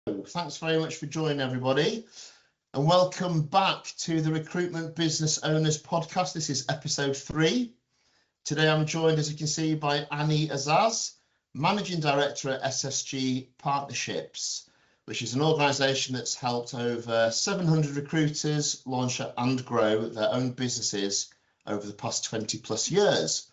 Thanks very much for joining, everybody, and welcome back to the Recruitment Business Owners Podcast. This is episode 3. Today I'm joined, as you can see, by Ani Anaz, Managing Director at SSG Partnerships, which is an organisation that's helped over 700 recruiters launch and grow their own businesses over the past 20 plus years.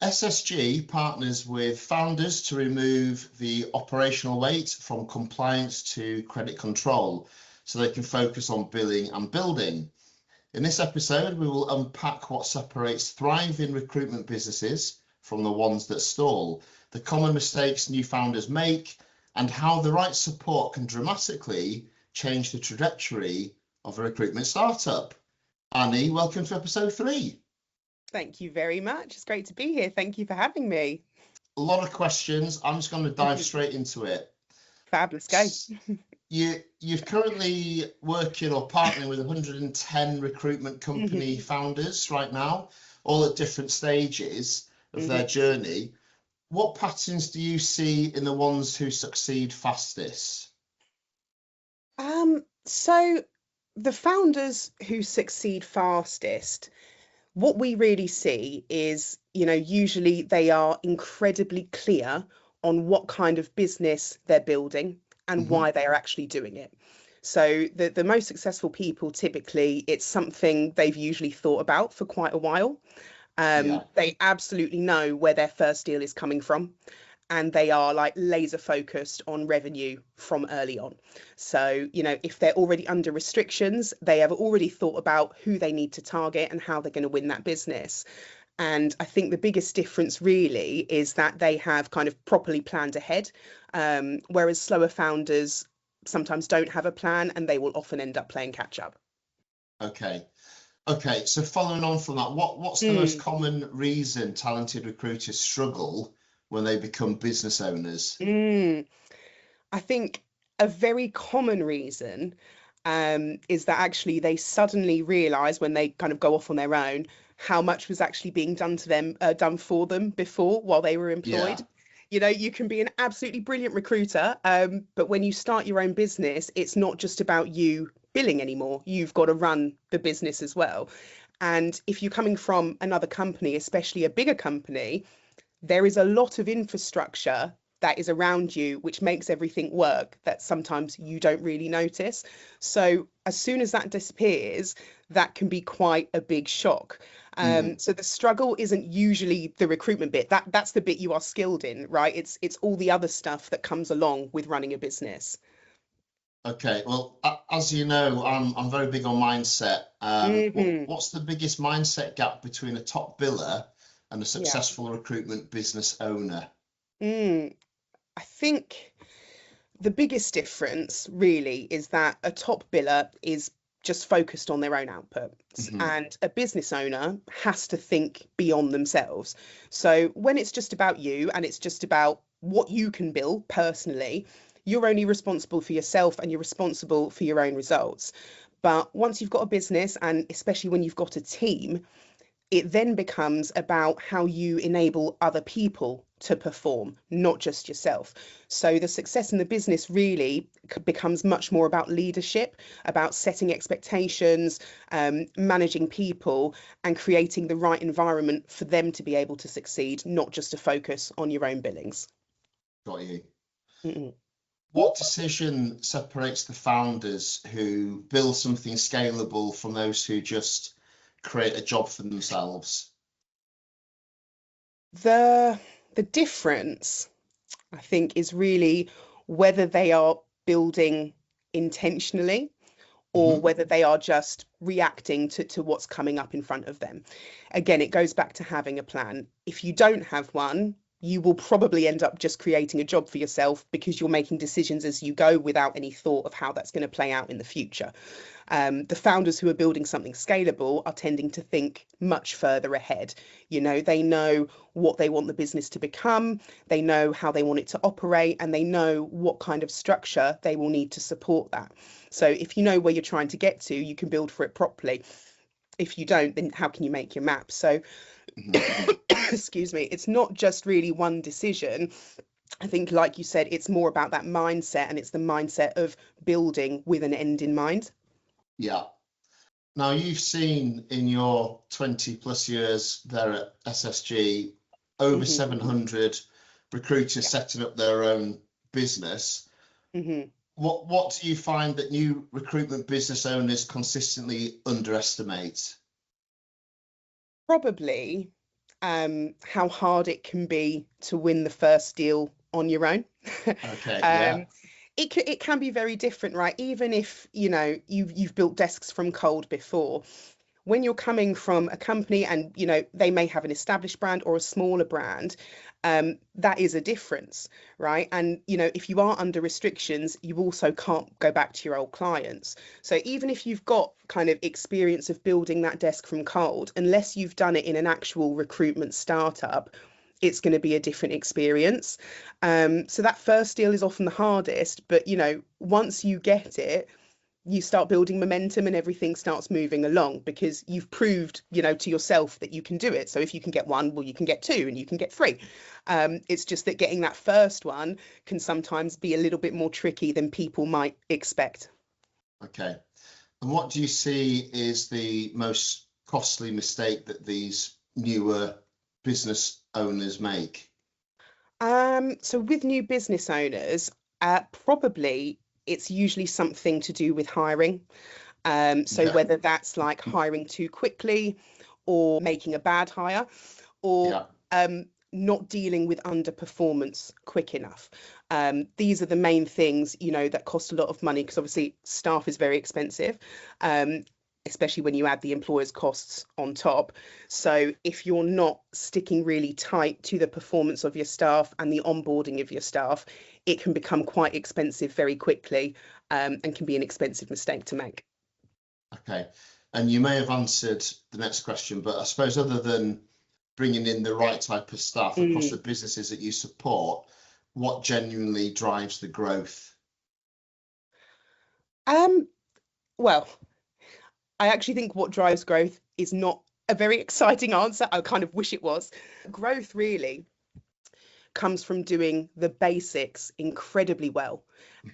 SSG partners with founders to remove the operational weight from compliance to credit control so they can focus on billing and building. In this episode, we will unpack what separates thriving recruitment businesses from the ones that stall, the common mistakes new founders make, and how the right support can dramatically change the trajectory of a recruitment startup. Ani, welcome to episode 3. Thank you very much. It's great to be here. Thank you for having me. A lot of questions. I'm just going to dive straight into it. Fab, let's go. You're currently working or partnering with 110 recruitment company founders right now, all at different stages of their journey. What patterns do you see in the ones who succeed fastest? So the founders who succeed fastest, what we really see is, usually they are incredibly clear on what kind of business they're building and why they are actually doing it. So the most successful people, typically, it's something they've usually thought about for quite a while. They absolutely know where their first deal is coming from, and they are like laser focused on revenue from early on. So, if they're already under restrictions, they have already thought about who they need to target and how they're going to win that business. And I think the biggest difference really is that they have kind of properly planned ahead, whereas slower founders sometimes don't have a plan and they will often end up playing catch up. Okay, so following on from that, what's the most common reason talented recruiters struggle when they become business owners? I think a very common reason is that actually they suddenly realize when they kind of go off on their own how much was actually being done to them, done for them before while they were employed. You can be an absolutely brilliant recruiter, but when you start your own business, it's not just about you billing anymore. You've got to run the business as well. And if you're coming from another company, especially a bigger company, there is a lot of infrastructure that is around you, which makes everything work that sometimes you don't really notice. So as soon as that disappears, that can be quite a big shock. So the struggle isn't usually the recruitment bit. That's the bit you are skilled in, right? It's all the other stuff that comes along with running a business. Okay, well, as you know, I'm very big on mindset. What's the biggest mindset gap between a top biller and a successful recruitment business owner? I think the biggest difference really is that a top biller is just focused on their own output, and a business owner has to think beyond themselves. So when it's just about you and it's just about what you can build personally, you're only responsible for yourself and you're responsible for your own results. But once you've got a business, and especially when you've got a team, it then becomes about how you enable other people to perform, not just yourself. So the success in the business really becomes much more about leadership, about setting expectations, managing people, and creating the right environment for them to be able to succeed, not just to focus on your own billings. Got you. What decision separates the founders who build something scalable from those who just create a job for themselves? The difference, I think, is really whether they are building intentionally or whether they are just reacting to what's coming up in front of them. Again, it goes back to having a plan. If you don't have one, you will probably end up just creating a job for yourself because you're making decisions as you go without any thought of how that's going to play out in the future. The founders who are building something scalable are tending to think much further ahead. They know what they want the business to become, they know how they want it to operate, and they know what kind of structure they will need to support that. So if you know where you're trying to get to, you can build for it properly. If you don't, then how can you make your map? So excuse me, it's not just really one decision. I think, like you said, it's more about that mindset, and it's the mindset of building with an end in mind. Yeah. Now, you've seen in your 20 plus years there at SSG over 700 recruiters setting up their own business. What do you find that new recruitment business owners consistently underestimate? Probably how hard it can be to win the first deal on your own. Okay, yeah. It can be very different, right? Even if you've built desks from cold before, when you're coming from a company and they may have an established brand or a smaller brand, that is a difference, right? And if you are under restrictions, you also can't go back to your old clients. So even if you've got kind of experience of building that desk from cold, unless you've done it in an actual recruitment startup, it's going to be a different experience. So that first deal is often the hardest, but once you get it, you start building momentum and everything starts moving along because you've proved, to yourself that you can do it. So if you can get one, well, you can get two and you can get three. It's just that getting that first one can sometimes be a little bit more tricky than people might expect. Okay. And what do you see is the most costly mistake that these newer business owners make? So with new business owners, probably it's usually something to do with hiring. So Yeah. whether that's like hiring too quickly or making a bad hire, or not dealing with underperformance quick enough. These are the main things, that cost a lot of money because obviously staff is very expensive, especially when you add the employer's costs on top. So if you're not sticking really tight to the performance of your staff and the onboarding of your staff, it can become quite expensive very quickly, and can be an expensive mistake to make. Okay. And you may have answered the next question, but I suppose other than bringing in the right type of staff across the businesses that you support, what genuinely drives the growth? Well, I actually think what drives growth is not a very exciting answer. I kind of wish it was. Growth really comes from doing the basics incredibly well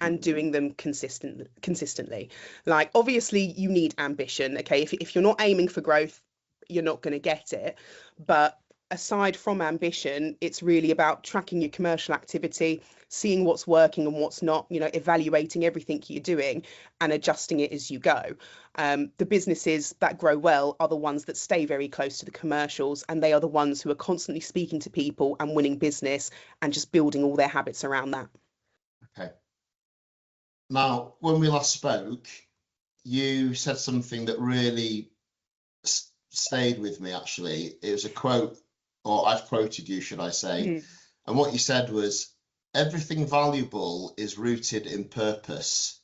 and doing them consistently. Like, obviously you need ambition. Okay, if you're not aiming for growth, you're not going to get it. But aside from ambition, it's really about tracking your commercial activity, seeing what's working and what's not, evaluating everything you're doing and adjusting it as you go. The businesses that grow well are the ones that stay very close to the commercials, and they are the ones who are constantly speaking to people and winning business and just building all their habits around that. Okay. Now, when we last spoke, you said something that really stayed with me, actually. It was a quote, or I've quoted you, should I say. And what you said was, everything valuable is rooted in purpose.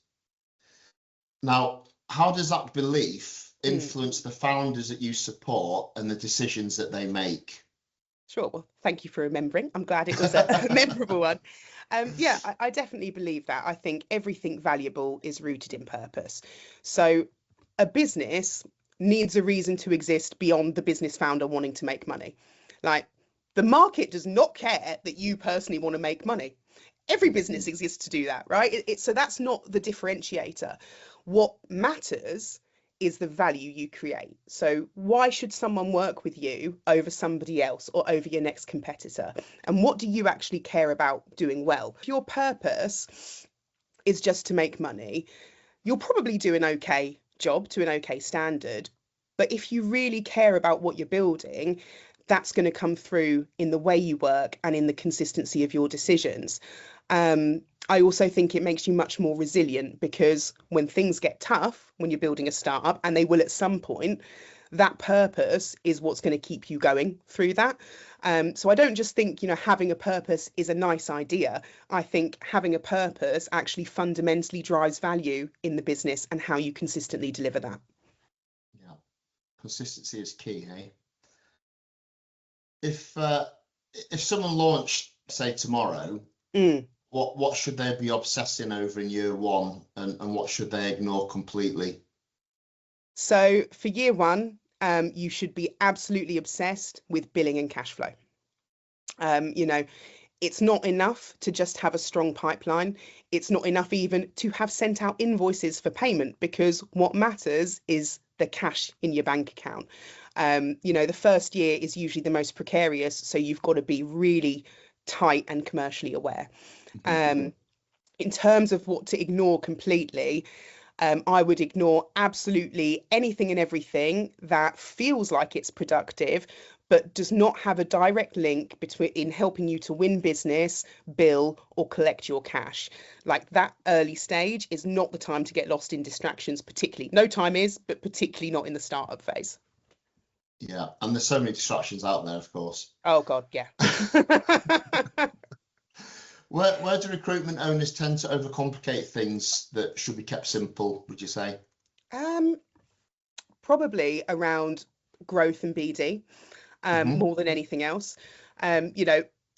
Now, how does that belief influence the founders that you support and the decisions that they make? Sure. Well, thank you for remembering. I'm glad it was a memorable one. Yeah, I definitely believe that. I think everything valuable is rooted in purpose. So a business needs a reason to exist beyond the business founder wanting to make money. Like, the market does not care that you personally want to make money. Every business exists to do that, right? So that's not the differentiator. What matters is the value you create. So why should someone work with you over somebody else or over your next competitor? And what do you actually care about doing well? If your purpose is just to make money, you'll probably do an okay job to an okay standard. But if you really care about what you're building, that's going to come through in the way you work and in the consistency of your decisions. I also think it makes you much more resilient because when things get tough, when you're building a startup, and they will at some point, that purpose is what's going to keep you going through that. So I don't just think, having a purpose is a nice idea. I think having a purpose actually fundamentally drives value in the business and how you consistently deliver that. Yeah, consistency is key, hey? If someone launched, say, tomorrow, what should they be obsessing over in year one, and what should they ignore completely? So for year one, you should be absolutely obsessed with billing and cash flow. It's not enough to just have a strong pipeline. It's not enough even to have sent out invoices for payment, because what matters is the cash in your bank account. The first year is usually the most precarious, so you've got to be really tight and commercially aware. In terms of what to ignore completely, I would ignore absolutely anything and everything that feels like it's productive, but does not have a direct link between in helping you to win business, bill, or collect your cash. Like, that early stage is not the time to get lost in distractions, particularly. No time is, but particularly not in the startup phase. Yeah, and there's so many distractions out there, of course. Oh God, yeah. Where do recruitment owners tend to overcomplicate things that should be kept simple, would you say? Probably around growth and BD, more than anything else.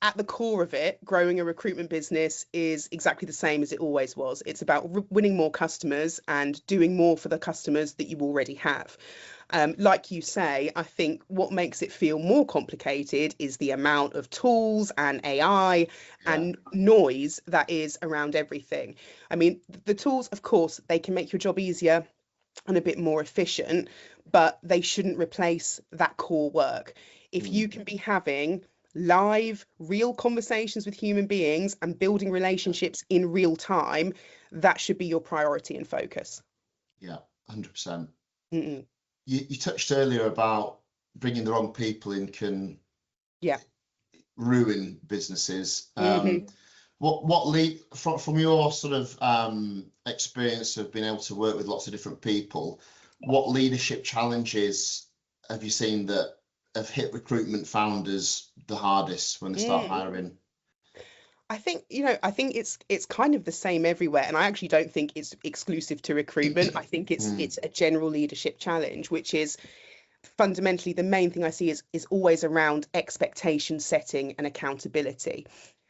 At the core of it, growing a recruitment business is exactly the same as it always was. It's about winning more customers and doing more for the customers that you already have. Like you say, I think what makes it feel more complicated is the amount of tools and AI and noise that is around everything. I mean, the tools, of course, they can make your job easier and a bit more efficient, but they shouldn't replace that core work. If you can be having live, real conversations with human beings and building relationships in real time, that should be your priority and focus. Yeah, 100%. Mm-mm. You touched earlier about bringing the wrong people in can ruin businesses. What lead from your sort of experience of being able to work with lots of different people, what leadership challenges have you seen that have hit recruitment founders the hardest when they start hiring? I think it's kind of the same everywhere, and I actually don't think it's exclusive to recruitment. I think it's a general leadership challenge, which is fundamentally the main thing I see is always around expectation setting and accountability.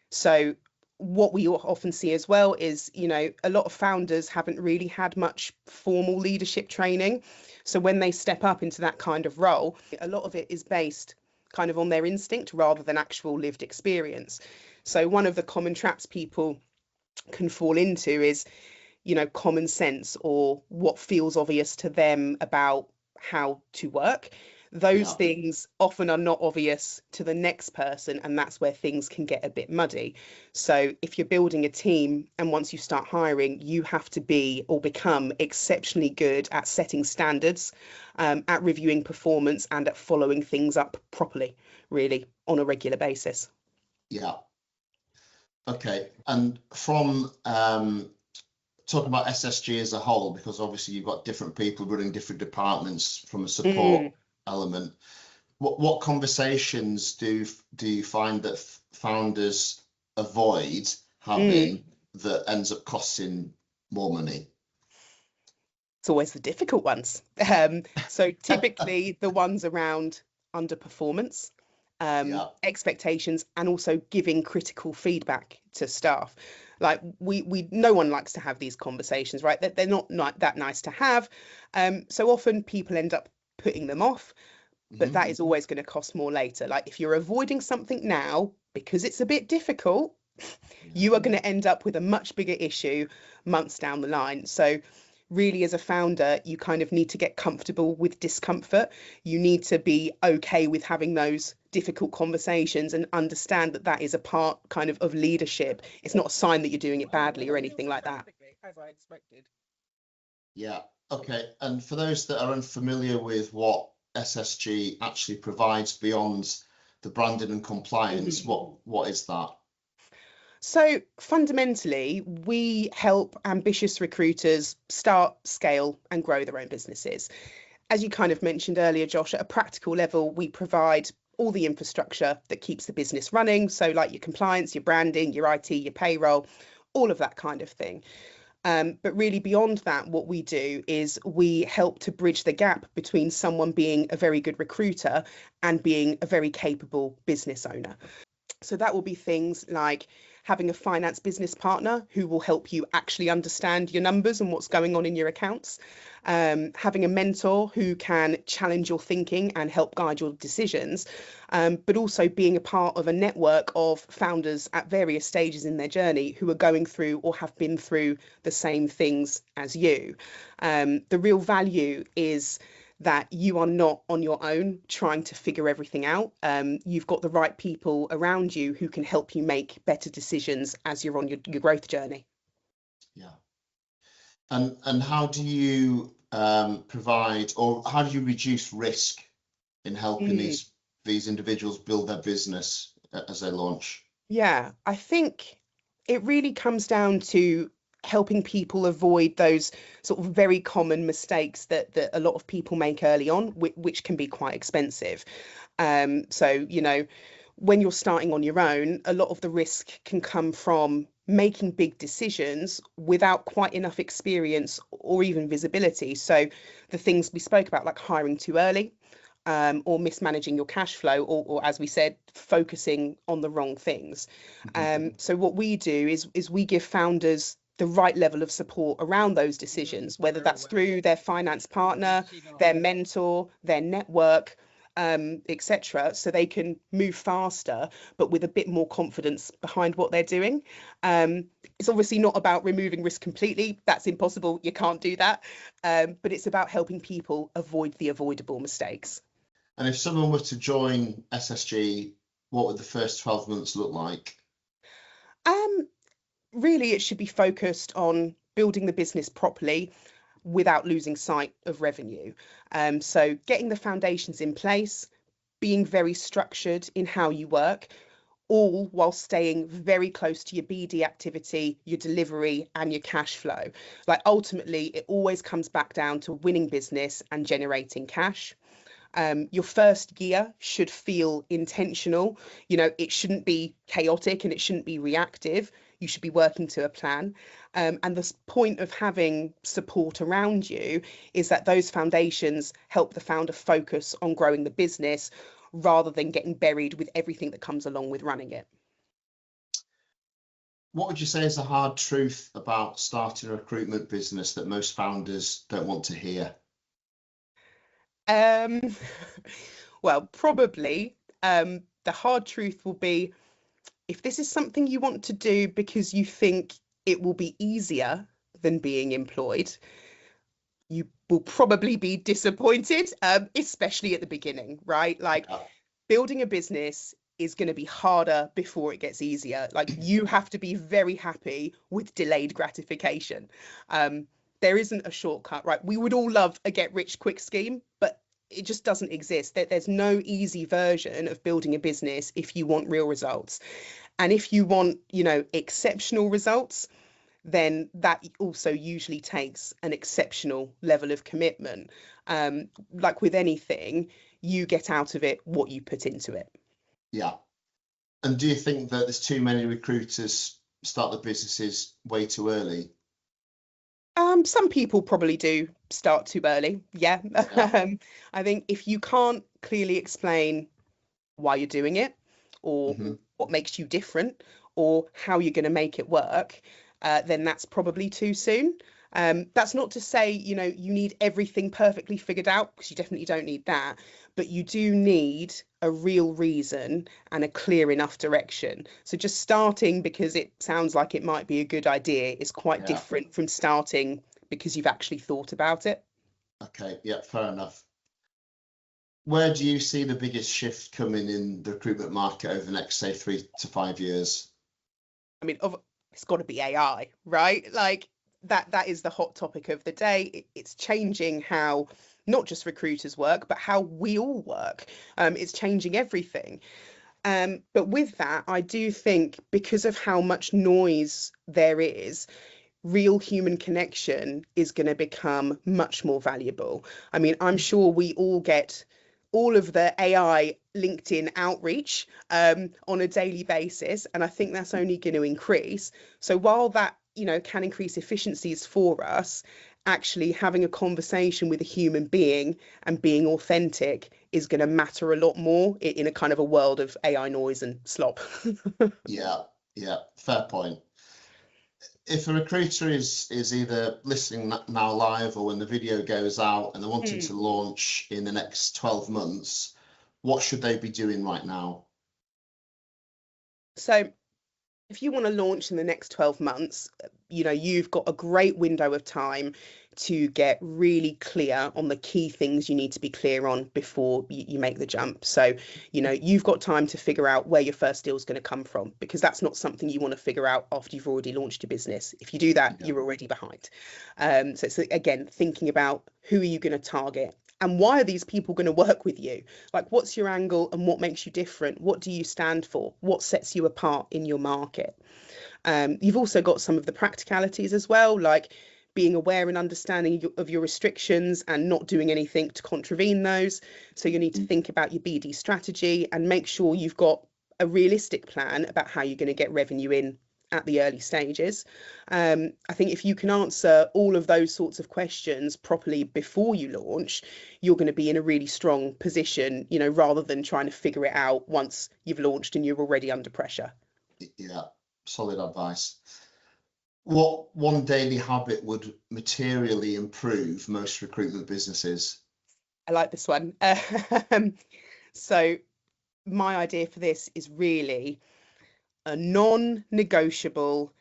So what we often see as well is, a lot of founders haven't really had much formal leadership training. So when they step up into that kind of role, a lot of it is based kind of on their instinct rather than actual lived experience. So one of the common traps people can fall into is, common sense or what feels obvious to them about how to work. Those things often are not obvious to the next person, and that's where things can get a bit muddy. So if you're building a team and once you start hiring, you have to be or become exceptionally good at setting standards, at reviewing performance, and at following things up properly, really, on a regular basis. Yeah. Okay. And from talking about SSG as a whole, because obviously you've got different people running different departments from a support element. What conversations do you find that founders avoid having that ends up costing more money? It's always the difficult ones. So typically the ones around underperformance, expectations, and also giving critical feedback to staff. Like we no one likes to have these conversations, right? They're not that nice to have. So often people end up putting them off, but that is always going to cost more later. Like, if you're avoiding something now because it's a bit difficult, you are going to end up with a much bigger issue months down the line. So really, as a founder, you kind of need to get comfortable with discomfort. You need to be okay with having those difficult conversations and understand that that is a part kind of leadership. It's not a sign that you're doing it badly or anything like that. As I expected. Yeah. Okay. And for those that are unfamiliar with what SSG actually provides beyond the branding and compliance, what is that? So fundamentally, we help ambitious recruiters start, scale, and grow their own businesses. As you kind of mentioned earlier, Josh, at a practical level, we provide all the infrastructure that keeps the business running. So like your compliance, your branding, your IT, your payroll, all of that kind of thing. But really beyond that, what we do is we help to bridge the gap between someone being a very good recruiter and being a very capable business owner. So that will be things like having a finance business partner who will help you actually understand your numbers and what's going on in your accounts. Having a mentor who can challenge your thinking and help guide your decisions, but also being a part of a network of founders at various stages in their journey who are going through or have been through the same things as you. The real value is that you are not on your own trying to figure everything out. You've got the right people around you who can help you make better decisions as you're on your growth journey. Yeah. And how do you provide, or how do you reduce risk in helping these individuals build their business as they launch? Yeah, I think it really comes down to helping people avoid those sort of very common mistakes that a lot of people make early on, which can be quite expensive. So, when you're starting on your own, a lot of the risk can come from making big decisions without quite enough experience or even visibility. So the things we spoke about, like hiring too early, or mismanaging your cash flow, or as we said, focusing on the wrong things. So what we do is we give founders the right level of support around those decisions, whether that's through their finance partner, their mentor, their network, etc., so they can move faster, but with a bit more confidence behind what they're doing. It's obviously not about removing risk completely. That's impossible. You can't do that. But it's about helping people avoid the avoidable mistakes. And if someone were to join SSG, what would the first 12 months look like? Really, it should be focused on building the business properly without losing sight of revenue. So getting the foundations in place, being very structured in how you work, all while staying very close to your BD activity, your delivery, and your cash flow. Like ultimately, it always comes back down to winning business and generating cash. Your first year should feel intentional. It shouldn't be chaotic and it shouldn't be reactive. You should be working to a plan. And the point of having support around you is that those foundations help the founder focus on growing the business rather than getting buried with everything that comes along with running it. What would you say is the hard truth about starting a recruitment business that most founders don't want to hear? Well, probably the hard truth will be, if this is something you want to do because you think it will be easier than being employed, you will probably be disappointed, especially at the beginning, right? Like building a business is going to be harder before it gets easier. Like you have to be very happy with delayed gratification. There isn't a shortcut, right? We would all love a get rich quick scheme, but it just doesn't exist. There's no easy version of building a business if you want real results. And if you want, exceptional results, then that also usually takes an exceptional level of commitment. Like with anything, you get out of it what you put into it. Yeah. And do you think that there's too many recruiters start the businesses way too early? Some people probably do start too early. Yeah. I think if you can't clearly explain why you're doing it, or what makes you different, or how you're going to make it work, then that's probably too soon. That's not to say, you need everything perfectly figured out, because you definitely don't need that, but you do need a real reason and a clear enough direction. So just starting because it sounds like it might be a good idea is quite different from starting because you've actually thought about it. Okay, yeah, fair enough. Where do you see the biggest shift coming in the recruitment market over the next, say, 3 to 5 years? I mean, it's got to be AI, right? Like that is the hot topic of the day. It's changing how not just recruiters work, but how we all work. It's changing everything. But with that, I do think because of how much noise there is, real human connection is going to become much more valuable. I mean, I'm sure we all get all of the AI LinkedIn outreach on a daily basis, and I think that's only going to increase. So while that can increase efficiencies for us, actually having a conversation with a human being and being authentic is going to matter a lot more in a kind of a world of AI noise and slop. Yeah, yeah, fair point. If a recruiter is either listening now live or when the video goes out and they're wanting to launch in the next 12 months, what should they be doing right now? So if you want to launch in the next 12 months, you've got a great window of time to get really clear on the key things you need to be clear on before you make the jump. So, you've got time to figure out where your first deal is going to come from, because that's not something you want to figure out after you've already launched your business. If you do that, you're already behind. So it's, again, thinking about who are you going to target? And why are these people going to work with you? Like, what's your angle and what makes you different? What do you stand for? What sets you apart in your market? You've also got some of the practicalities as well, like being aware and understanding of your restrictions and not doing anything to contravene those. So you need to think about your BD strategy and make sure you've got a realistic plan about how you're going to get revenue in at the early stages. I think if you can answer all of those sorts of questions properly before you launch, you're going to be in a really strong position, rather than trying to figure it out once you've launched and you're already under pressure. Yeah, solid advice. What one daily habit would materially improve most recruitment businesses? I like this one. So my idea for this is really a non-negotiable,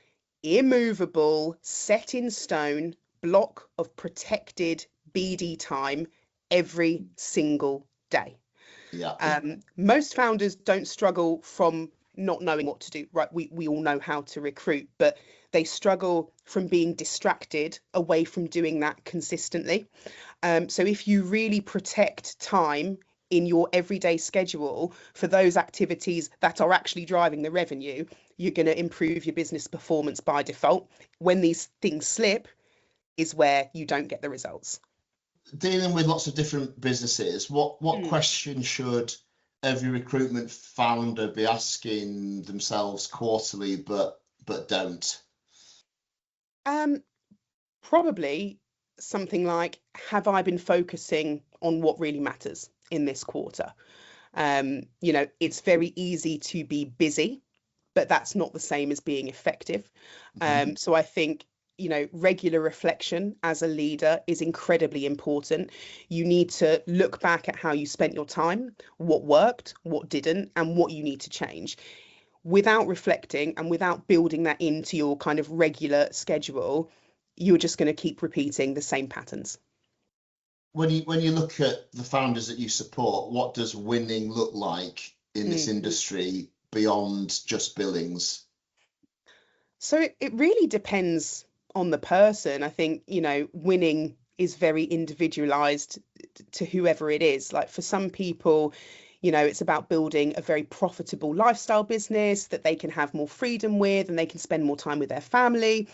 immovable, set in stone block of protected BD time every single day. Yeah. Most founders don't struggle from not knowing what to do, right? We all know how to recruit, but they struggle from being distracted away from doing that consistently. So if you really protect time in your everyday schedule for those activities that are actually driving the revenue, you're going to improve your business performance by default. When these things slip is where you don't get the results. Dealing with lots of different businesses, what question should every recruitment founder be asking themselves quarterly but don't? Probably something like, have I been focusing on what really matters in this quarter? It's very easy to be busy, but that's not the same as being effective. So I think, regular reflection as a leader is incredibly important. You need to look back at how you spent your time, what worked, what didn't, and what you need to change. Without reflecting and without building that into your kind of regular schedule, you're just going to keep repeating the same patterns. When you look at the founders that you support, what does winning look like in this industry beyond just billings? So it really depends on the person. I think, winning is very individualized to whoever it is. Like, for some people, it's about building a very profitable lifestyle business that they can have more freedom with and they can spend more time with their family.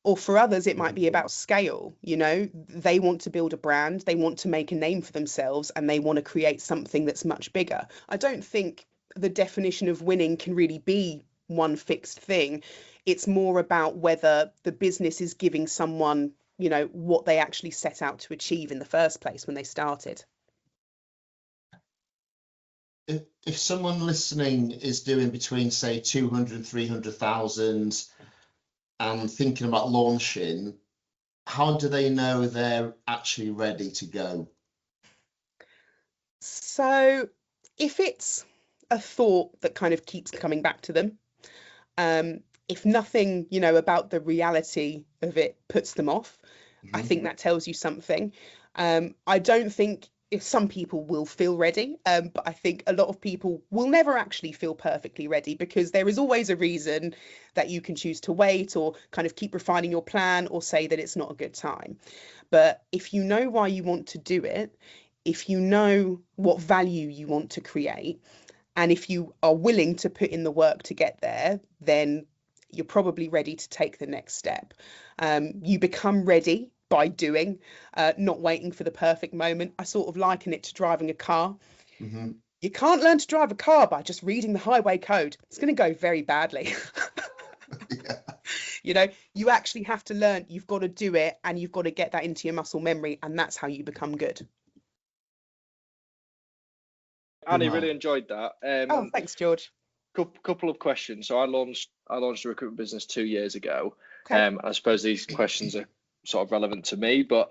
Or for others, it might be about scale. They want to build a brand, they want to make a name for themselves, and they want to create something that's much bigger. I don't think the definition of winning can really be one fixed thing. It's more about whether the business is giving someone, what they actually set out to achieve in the first place when they started. If someone listening is doing between, say, 200 and 300,000 and thinking about launching, how do they know they're actually ready to go? So if it's a thought that kind of keeps coming back to them, if nothing, about the reality of it puts them off, I think that tells you something. I don't think if some people will feel ready, but I think a lot of people will never actually feel perfectly ready, because there is always a reason that you can choose to wait or kind of keep refining your plan or say that it's not a good time. But if you know why you want to do it, if you know what value you want to create, and if you are willing to put in the work to get there, then you're probably ready to take the next step. You become ready by doing, not waiting for the perfect moment. I sort of liken it to driving a car. You can't learn to drive a car by just reading the highway code. It's going to go very badly. You know, you actually have to learn, you've got to do it, and you've got to get that into your muscle memory, and that's how you become good. Annie, really enjoyed that. Oh, thanks, George. Couple of questions. So I launched a recruitment business 2 years ago. Okay. I suppose these questions are sort of relevant to me, but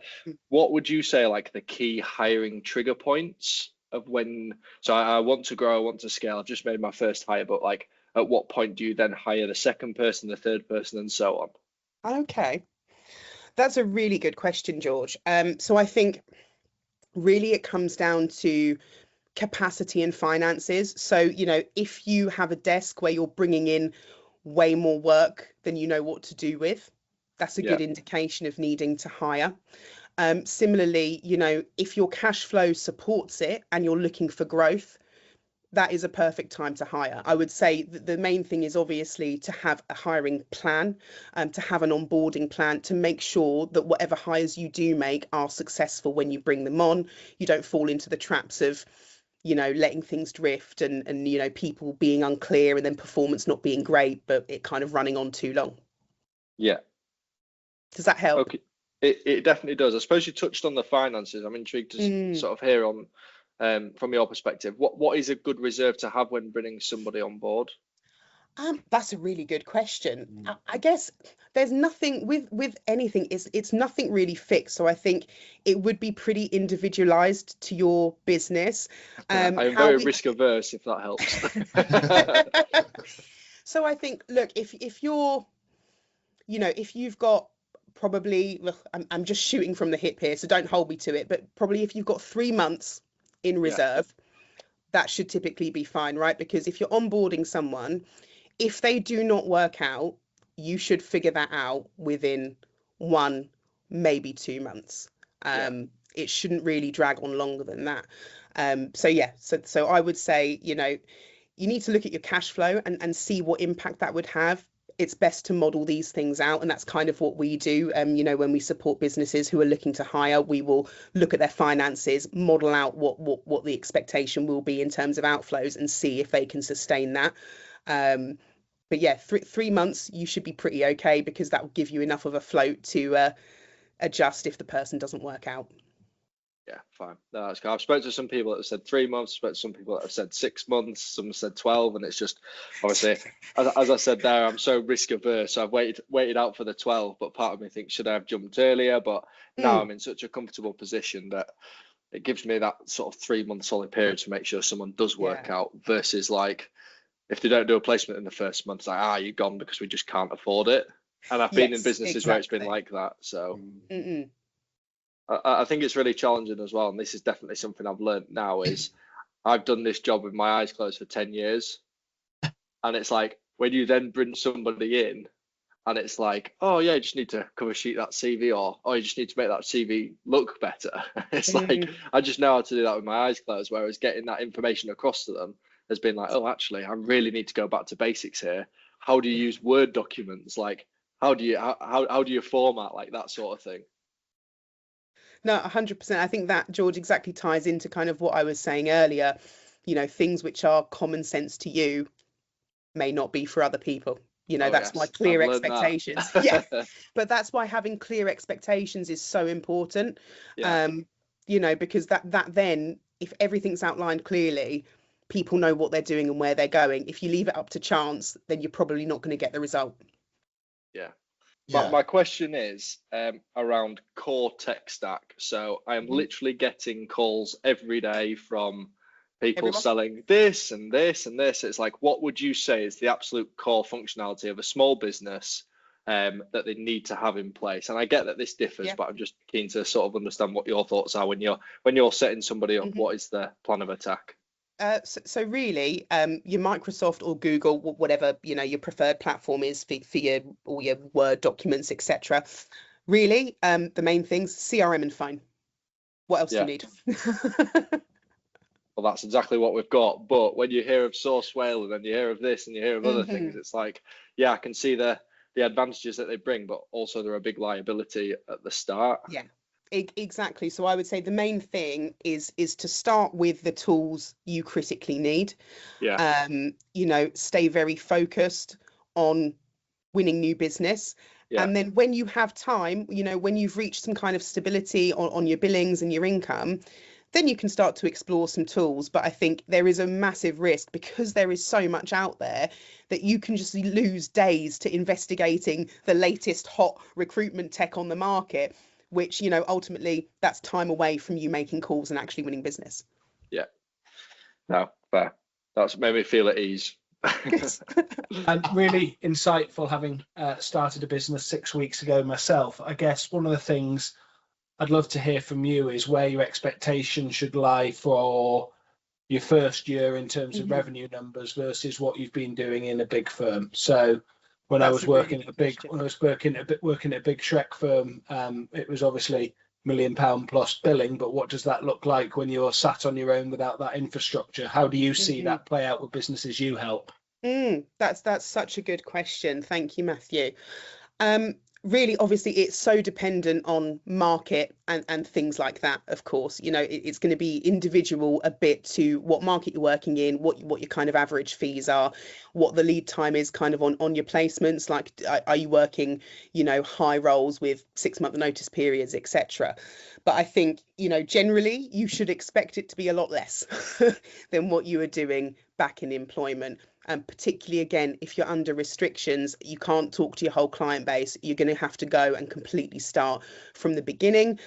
what would you say like the key hiring trigger points of when, so I want to grow, I want to scale, I've just made my first hire, but like at what point do you then hire the second person, the third person, and so on? Okay. That's a really good question, George. So I think really it comes down to capacity and finances. So, you know, if you have a desk where you're bringing in way more work than you know what to do with, that's a good indication of needing to hire. Similarly, you know, if your cash flow supports it and you're looking for growth, that is a perfect time to hire. I would say that the main thing is obviously to have a hiring plan, to have an onboarding plan, to make sure that whatever hires you do make are successful when you bring them on. You don't fall into the traps of, you know, letting things drift and you know, people being unclear and then performance not being great, but it kind of running on too long. Yeah. Does that help? Okay. It definitely does. I suppose you touched on the finances. I'm intrigued to sort of hear on from your perspective, what is a good reserve to have when bringing somebody on board? That's a really good question. I guess there's nothing with anything, it's nothing really fixed. So I think it would be pretty individualized to your business. I'm very risk averse, if that helps. So I think, look, if you're, you know, if you've got probably, look, I'm just shooting from the hip here, so don't hold me to it, but probably if you've got 3 months in reserve, that should typically be fine, right? Because if you're onboarding someone, if they do not work out, you should figure that out within 1, maybe 2 months. It shouldn't really drag on longer than that. So I would say, you know, you need to look at your cash flow and see what impact that would have. It's best to model these things out, and that's kind of what we do. You know, when we support businesses who are looking to hire, we will look at their finances, model out what the expectation will be in terms of outflows, and see if they can sustain that. But yeah, 3 months, you should be pretty okay, because that will give you enough of a float to adjust if the person doesn't work out. Yeah, fine. No, that's good. I've spoken to some people that have said 3 months, spoken to some people that have said 6 months, some have said 12, and it's just obviously, as I said there, I'm so risk averse. So I've waited out for the 12, but part of me thinks, should I have jumped earlier? But now I'm in such a comfortable position that it gives me that sort of 3 month solid period to make sure someone does work out, versus like if they don't do a placement in the first month, it's like, you're gone because we just can't afford it. And I've been in businesses where it's been like that. So I think it's really challenging as well. And this is definitely something I've learned now, is I've done this job with my eyes closed for 10 years. And it's like, when you then bring somebody in and it's like, oh yeah, you just need to cover sheet that CV, or oh, you just need to make that CV look better. It's like, I just know how to do that with my eyes closed, whereas getting that information across to them has been like, oh, actually, I really need to go back to basics here. How do you use Word documents? Like, how do you format, like that sort of thing? No, 100%. I think that, George, exactly ties into kind of what I was saying earlier. You know, things which are common sense to you may not be for other people. You know, that's why clear expectations. But that's why having clear expectations is so important. You know, because that then, if everything's outlined clearly, people know what they're doing and where they're going. If you leave it up to chance, then you're probably not going to get the result. My question is around core tech stack. So I am literally getting calls every day from people selling this and this and this. It's like, what would you say is the absolute core functionality of a small business that they need to have in place? And I get that this differs, but I'm just keen to sort of understand what your thoughts are when you're setting somebody up. What is the plan of attack? So really, your Microsoft or Google, whatever, you know, your preferred platform is for your all your Word documents, etc. Really, the main things: CRM and phone. What else do you need? Well, that's exactly what we've got. But when you hear of Sourcewell and then you hear of this and you hear of other things, it's like, I can see the advantages that they bring, but also they're a big liability at the start. Yeah. Exactly. So I would say the main thing is to start with the tools you critically need. You know, stay very focused on winning new business. Yeah. And then when you have time, you know, when you've reached some kind of stability on your billings and your income, then you can start to explore some tools. But I think there is a massive risk, because there is so much out there, that you can just lose days to investigating the latest hot recruitment tech on the market, which, you know, ultimately that's time away from you making calls and actually winning business. Yeah. No, fair. That's made me feel at ease. And really insightful, having started a business 6 weeks ago myself. I guess one of the things I'd love to hear from you is where your expectations should lie for your first year in terms of revenue numbers versus what you've been doing in a big firm. So when I was working at a big Shrek firm, it was obviously £1 million plus billing, but what does that look like when you're sat on your own without that infrastructure? How do you see that play out with businesses you help? That's such a good question. Thank you, Matthew. Really, obviously, it's so dependent on market and things like that. Of course, you know, it's going to be individual a bit to what market you're working in, what your kind of average fees are, what the lead time is kind of on your placements. Like, are you working, you know, high roles with 6-month notice periods, etc. But I think, you know, generally you should expect it to be a lot less than what you were doing back in employment. And particularly, again, if you're under restrictions, you can't talk to your whole client base. You're going to have to go and completely start from the beginning,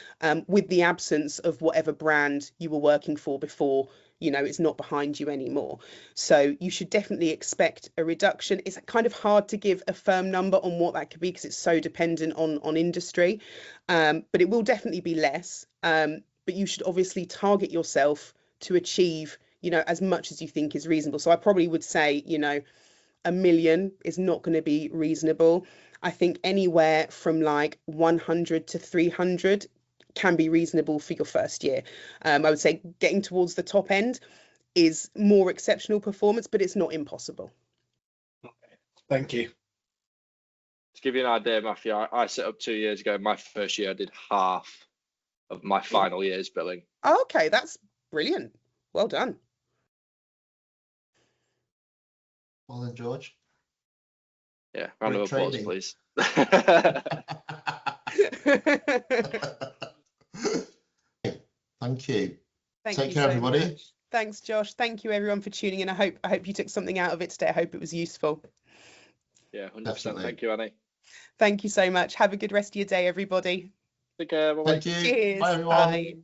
with the absence of whatever brand you were working for before, you know, it's not behind you anymore. So you should definitely expect a reduction. It's kind of hard to give a firm number on what that could be, because it's so dependent on industry, but it will definitely be less. But you should obviously target yourself to achieve, you know, as much as you think is reasonable. So I probably would say, you know, 1 million is not going to be reasonable. I think anywhere from like 100 to 300 can be reasonable for your first year. I would say getting towards the top end is more exceptional performance, but it's not impossible. Thank you. To give you an idea, Matthew, I set up 2 years ago. My first year, I did half of my final year's billing. Oh, okay, that's brilliant. Well done. Well then, George. Yeah, round of applause, please. Thank you. Thank Take you care, so everybody. much. Thanks, Josh. Thank you, everyone, for tuning in. I hope you took something out of it today. I hope it was useful. Yeah, 100%. Definitely. Thank you, Annie. Thank you so much. Have a good rest of your day, everybody. Take care. Bye-bye. Thank you. Cheers. Bye, everyone. Bye.